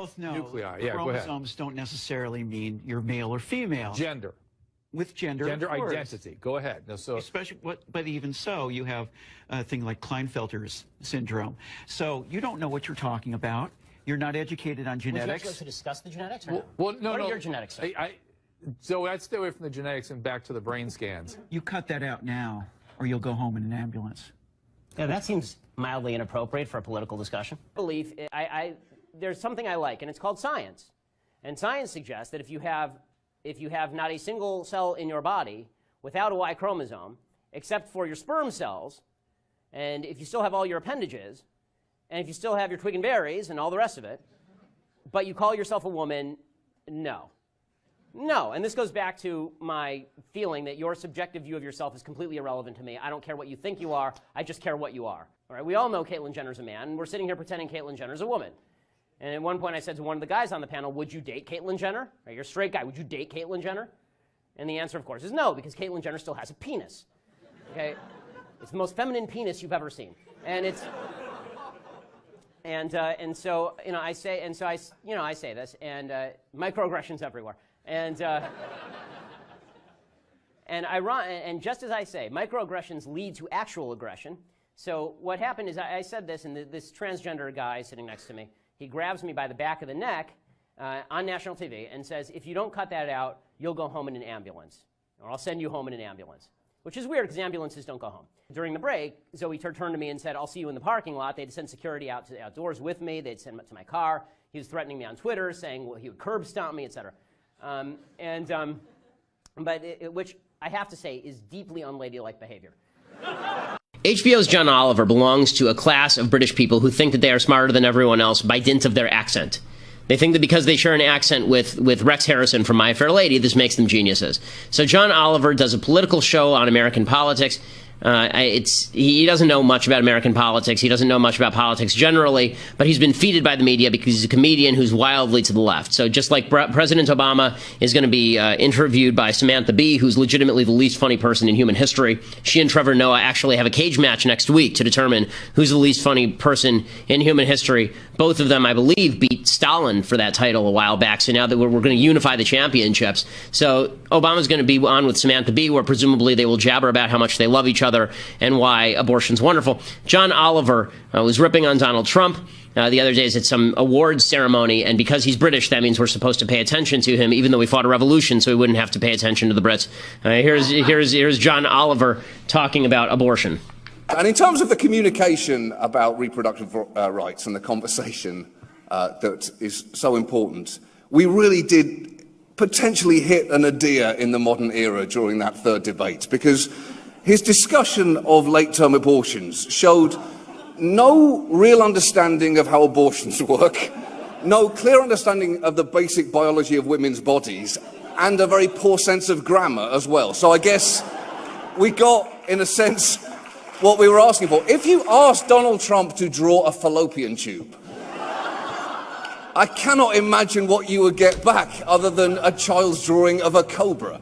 both know nuclei. Yeah, go ahead. Chromosomes don't necessarily mean you're male or female. Gender. With gender identity. Go ahead. No, so especially, but even so, you have a thing like Klinefelter's syndrome. So you don't know what you're talking about. You're not educated on genetics. Would you like to discuss the genetics? Or well, no, what no. are your genetics? So I'd stay away from the genetics and back to the brain scans. You cut that out now, or you'll go home in an ambulance. Yeah, that seems mildly inappropriate for a political discussion. There's something I like, and it's called science. And science suggests that if you have not a single cell in your body without a Y chromosome, except for your sperm cells, and if you still have all your appendages, and if you still have your twig and berries and all the rest of it, but you call yourself a woman, no. No, and this goes back to my feeling that your subjective view of yourself is completely irrelevant to me. I don't care what you think you are, I just care what you are. All right? We all know Caitlyn Jenner's a man, and we're sitting here pretending Caitlyn Jenner's a woman. And at one point I said to one of the guys on the panel, would you date Caitlyn Jenner? Right, you're a straight guy, would you date Caitlyn Jenner? And the answer, of course, is no, because Caitlyn Jenner still has a penis. Okay? It's the most feminine penis you've ever seen. And it's... And so, you know, I say this, and microaggressions everywhere. And just as I say, microaggressions lead to actual aggression. So what happened is I said this, and this transgender guy sitting next to me, he grabs me by the back of the neck on national TV and says, if you don't cut that out, you'll go home in an ambulance, or I'll send you home in an ambulance, which is weird because ambulances don't go home. During the break, Zoe turned to me and said, I'll see you in the parking lot. They'd send security out to the outdoors with me. They'd send him to my car. He was threatening me on Twitter, saying well, he would curb stomp me, etc. Which I have to say is deeply unladylike behavior. HBO's John Oliver belongs to a class of British people who think that they are smarter than everyone else by dint of their accent. They think that because they share an accent with Rex Harrison from My Fair Lady, this makes them geniuses. So John Oliver does a political show on American politics. He doesn't know much about American politics. He doesn't know much about politics generally, but he's been feeded by the media because he's a comedian who's wildly to the left. So just like President Obama is going to be interviewed by Samantha Bee, who's legitimately the least funny person in human history, she and Trevor Noah actually have a cage match next week to determine who's the least funny person in human history. Both of them, I believe, beat Stalin for that title a while back. So now that we're going to unify the championships. So Obama's going to be on with Samantha Bee, where presumably they will jabber about how much they love each other and why abortion's wonderful. John Oliver was ripping on Donald Trump the other days at some awards ceremony, and because he's British, that means we're supposed to pay attention to him, even though we fought a revolution, so we wouldn't have to pay attention to the Brits. Here's John Oliver talking about abortion. And in terms of the communication about reproductive rights and the conversation that is so important, we really did potentially hit a nadir in the modern era during that third debate, because his discussion of late-term abortions showed no real understanding of how abortions work, no clear understanding of the basic biology of women's bodies, and a very poor sense of grammar as well. So I guess we got, in a sense, what we were asking for. If you asked Donald Trump to draw a fallopian tube, I cannot imagine what you would get back other than a child's drawing of a cobra.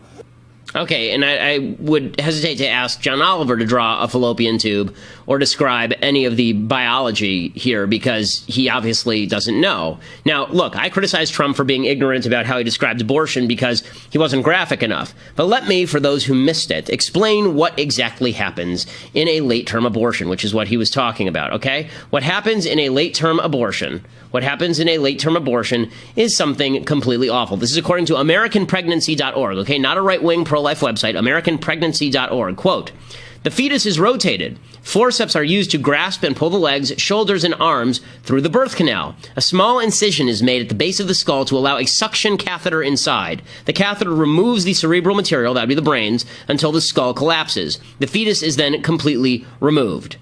Okay, and I would hesitate to ask John Oliver to draw a fallopian tube or describe any of the biology here because he obviously doesn't know. Now, look, I criticize Trump for being ignorant about how he described abortion because he wasn't graphic enough. But let me, for those who missed it, explain what exactly happens in a late-term abortion, which is what he was talking about, okay? What happens in a late-term abortion is something completely awful. This is according to AmericanPregnancy.org, okay? Not a right-wing pro-life website, AmericanPregnancy.org. Quote, the fetus is rotated. Forceps are used to grasp and pull the legs, shoulders, and arms through the birth canal. A small incision is made at the base of the skull to allow a suction catheter inside. The catheter removes the cerebral material, that would be the brains, until the skull collapses. The fetus is then completely removed.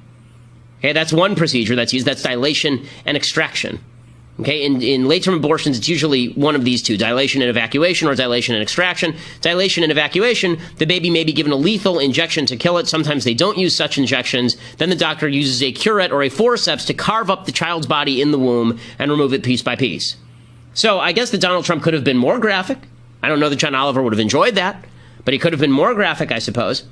Okay, that's one procedure that's used. That's dilation and extraction. Okay, in late-term abortions, it's usually one of these two, dilation and evacuation or dilation and extraction. Dilation and evacuation, the baby may be given a lethal injection to kill it. Sometimes they don't use such injections. Then the doctor uses a curette or a forceps to carve up the child's body in the womb and remove it piece by piece. So I guess that Donald Trump could have been more graphic. I don't know that John Oliver would have enjoyed that, but he could have been more graphic, I suppose.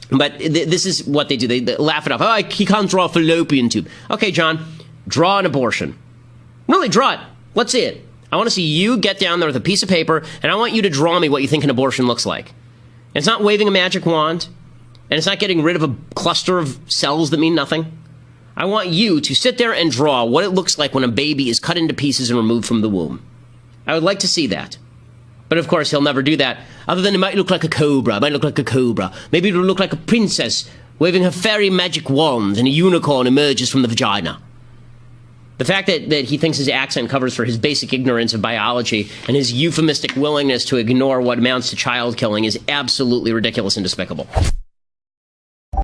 But this is what they do. They laugh it off. Oh, he can't draw a fallopian tube. Okay, John, draw an abortion. Really, draw it. Let's see it. I want to see you get down there with a piece of paper, and I want you to draw me what you think an abortion looks like. And it's not waving a magic wand, and it's not getting rid of a cluster of cells that mean nothing. I want you to sit there and draw what it looks like when a baby is cut into pieces and removed from the womb. I would like to see that. But of course, he'll never do that, other than it might look like a cobra. It might look like a cobra. Maybe it'll look like a princess waving her fairy magic wand and a unicorn emerges from the vagina. The fact that he thinks his accent covers for his basic ignorance of biology and his euphemistic willingness to ignore what amounts to child killing is absolutely ridiculous and despicable.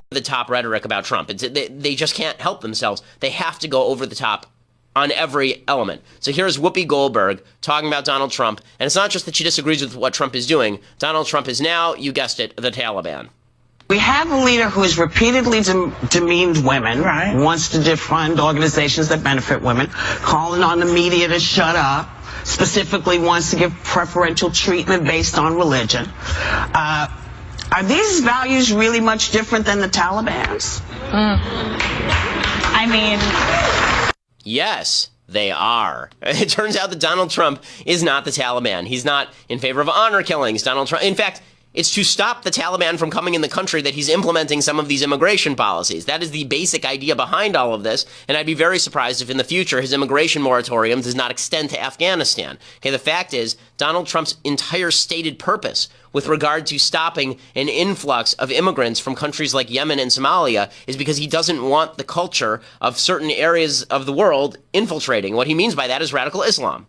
The top rhetoric about Trump. They just can't help themselves. They have to go over the top on every element. So here's Whoopi Goldberg talking about Donald Trump, and it's not just that she disagrees with what Trump is doing. Donald Trump is now, you guessed it, the Taliban. We have a leader who has repeatedly demeaned women, wants to defund organizations that benefit women, calling on the media to shut up, specifically wants to give preferential treatment based on religion. Are these values really much different than the Taliban's? I mean... Yes, they are. It turns out that Donald Trump is not the Taliban. He's not in favor of honor killings. Donald Trump, in fact, it's to stop the Taliban from coming in the country that he's implementing some of these immigration policies. That is the basic idea behind all of this, and I'd be very surprised if in the future his immigration moratorium does not extend to Afghanistan. Okay, the fact is, Donald Trump's entire stated purpose with regard to stopping an influx of immigrants from countries like Yemen and Somalia is because he doesn't want the culture of certain areas of the world infiltrating. What he means by that is radical Islam.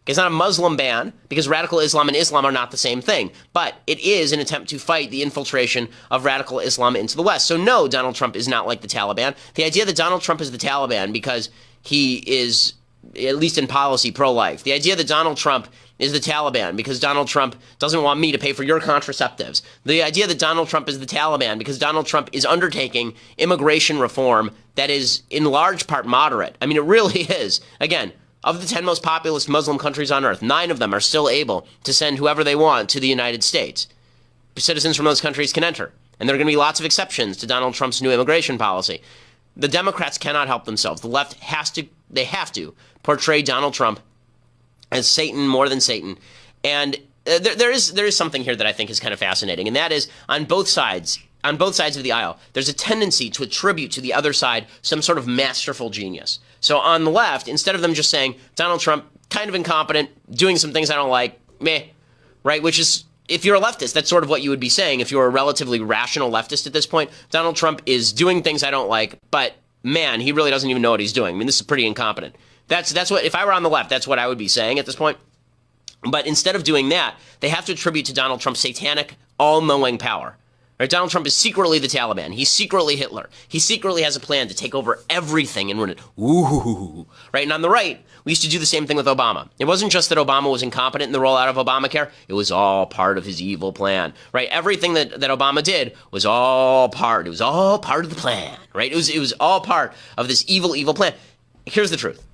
It's not a Muslim ban, because radical Islam and Islam are not the same thing. But it is an attempt to fight the infiltration of radical Islam into the West. So no, Donald Trump is not like the Taliban. The idea that Donald Trump is the Taliban because he is, at least in policy, pro-life. The idea that Donald Trump is the Taliban because Donald Trump doesn't want me to pay for your contraceptives. The idea that Donald Trump is the Taliban because Donald Trump is undertaking immigration reform that is in large part moderate. I mean, it really is. Again, of the 10 most populous Muslim countries on earth, 9 of them are still able to send whoever they want to the United States. Citizens from those countries can enter. And there are going to be lots of exceptions to Donald Trump's new immigration policy. The Democrats cannot help themselves. The left has to portray Donald Trump as Satan more than Satan. And there is something here that I think is kind of fascinating, and that is on both sides of the aisle, there's a tendency to attribute to the other side some sort of masterful genius. So on the left, instead of them just saying, Donald Trump, kind of incompetent, doing some things I don't like, meh, right? Which is, if you're a leftist, that's sort of what you would be saying if you're a relatively rational leftist at this point. Donald Trump is doing things I don't like, but man, he really doesn't even know what he's doing. I mean, this is pretty incompetent. That's what, if I were on the left, that's what I would be saying at this point. But instead of doing that, they have to attribute to Donald Trump's satanic, all-knowing power. Right? Donald Trump is secretly the Taliban. He's secretly Hitler. He secretly has a plan to take over everything and run it. Ooh. Right? And on the right, we used to do the same thing with Obama. It wasn't just that Obama was incompetent in the rollout of Obamacare. It was all part of his evil plan. Right? Everything that Obama did was all part. It was all part of the plan. Right? It was all part of this evil, evil plan. Here's the truth.